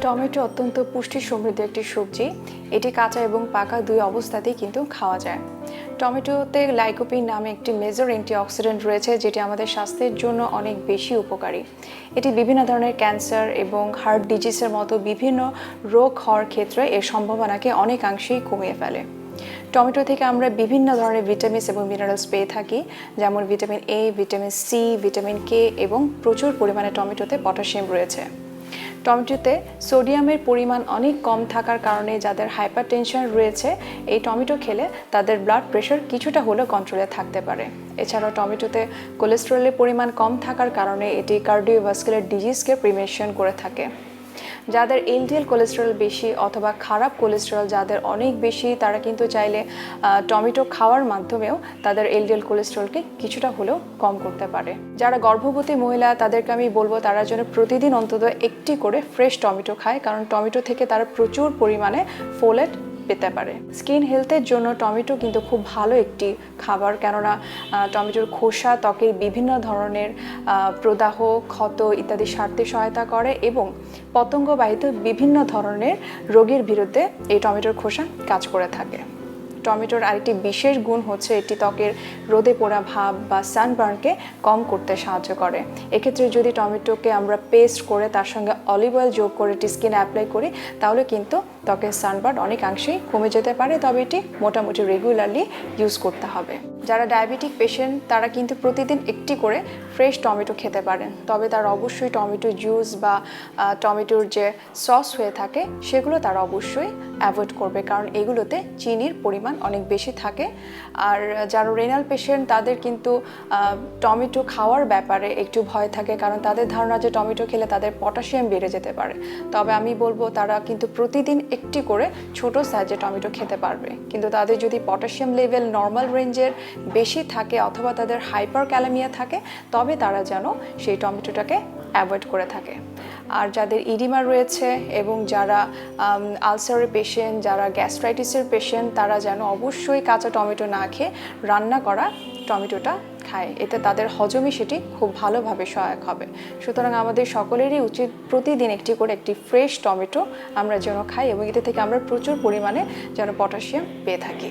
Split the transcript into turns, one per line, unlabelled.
Tomato অত্যন্ত পুষ্টি সমৃদ্ধ একটি সবজি। এটি কাঁচা এবং পাকা দুই অবস্থাতেই কিন্তু খাওয়া যায়। টমেটোতে লাইকোপিন নামে একটি মেজর অ্যান্টিঅক্সিডেন্ট রয়েছে, যেটি আমাদের স্বাস্থ্যের জন্য অনেক বেশি উপকারী। এটি বিভিন্ন ধরনের ক্যান্সার এবং হার্ট ডিজিজের মতো বিভিন্ন রোগ হওয়ার ক্ষেত্রে এর সম্ভাবনাকে অনেকাংশেই কমিয়ে ফেলে। টমেটো থেকে আমরা বিভিন্ন ধরনের ভিটামিনস এবং মিনারেলস পেয়ে থাকি, যেমন vitamin A, vitamin C, vitamin K এবং প্রচুর পরিমাণে টমেটোতে পটাশিয়াম রয়েছে। টমেটোতে সোডিয়ামের পরিমাণ অনেক কম থাকার কারণে যাদের হাইপারটেনশন রয়েছে, এই টমেটো খেলে তাদের ব্লাড প্রেশার কিছুটা হলেও কন্ট্রোলে থাকতে পারে। এছাড়াও টমেটোতে কোলেস্টেরলের পরিমাণ কম থাকার কারণে এটি কার্ডিওভাস্কুলার ডিজিজকে প্রিভেনশন করে থাকে। যাদের এলডিএল কোলেস্টেরল বেশি অথবা খারাপ কোলেস্টেরল যাদের অনেক বেশি, তারা কিন্তু চাইলে টমেটো খাওয়ার মাধ্যমেও তাদের এলডিএল কোলেস্টেরলকে কিছুটা হলেও কম করতে পারে। যারা গর্ভবতী মহিলা, তাদেরকে আমি বলবো তারা যেন প্রতিদিন অন্তত একটি করে ফ্রেশ টমেটো খায়, কারণ টমেটো থেকে তারা প্রচুর পরিমাণে ফোলেট পেতে পারে। স্কিন হেলথের জন্য টমেটো কিন্তু খুব ভালো একটি খাবার, কেননা টমেটোর খোসা ত্বকের বিভিন্ন ধরনের প্রদাহ, ক্ষত ইত্যাদি সারতে সহায়তা করে এবং পতঙ্গবাহিত বিভিন্ন ধরনের রোগের বিরুদ্ধে এই টমেটোর খোসা কাজ করে থাকে। টমেটোর আরেকটি বিশেষ গুণ হচ্ছে এটি ত্বকের রোদে পোড়া ভাব বা সানবার্নকে কম করতে সাহায্য করে। এক্ষেত্রে যদি টমেটোকে আমরা পেস্ট করে তার সঙ্গে অলিভ অয়েল যোগ করে এটি স্কিনে অ্যাপ্লাই করি, তাহলে কিন্তু ত্বকের সানবার্ন অনেকাংশেই কমে যেতে পারে, তবে এটি মোটামুটি রেগুলারলি ইউজ করতে হবে। যারা ডায়াবেটিক পেশেন্ট, তারা কিন্তু প্রতিদিন একটি করে ফ্রেশ টমেটো খেতে পারেন, তবে তারা অবশ্যই টমেটো জুস বা টমেটোর যে সস হয়ে থাকে সেগুলো তারা অবশ্যই অ্যাভয়েড করবে, কারণ এগুলোতে চিনির পরিমাণ অনেক বেশি থাকে। আর যারা রেনাল পেশেন্ট, তাদের কিন্তু টমেটো খাওয়ার ব্যাপারে একটু ভয় থাকে, কারণ তাদের ধারণা যে টমেটো খেলে তাদের পটাশিয়াম বেড়ে যেতে পারে। তবে আমি বলবো তারা কিন্তু প্রতিদিন একটি করে ছোট সাইজে টমেটো খেতে পারবে, কিন্তু তাদের যদি পটাশিয়াম লেভেল নর্মাল রেঞ্জের বেশি থাকে অথবা তাদের হাইপার ক্যালামিয়া থাকে, তবে তারা যেন সেই টমেটোটাকে অ্যাভয়েড করে থাকে। আর যাদের ইডিমা রয়েছে এবং যারা আলসারের পেশেন্ট, যারা গ্যাস্ট্রাইটিসের পেশেন্ট, তারা যেন অবশ্যই কাঁচা টমেটো না খেয়ে রান্না করা টমেটোটা খায়, এতে তাদের হজমে সেটি খুব ভালোভাবে সহায়ক হবে। সুতরাং আমাদের সকলেরই উচিত প্রতিদিন একটি করে একটি ফ্রেশ টমেটো আমরা যেন খাই এবং এতে থেকে আমরা প্রচুর পরিমাণে যেন পটাশিয়াম পেয়ে থাকি।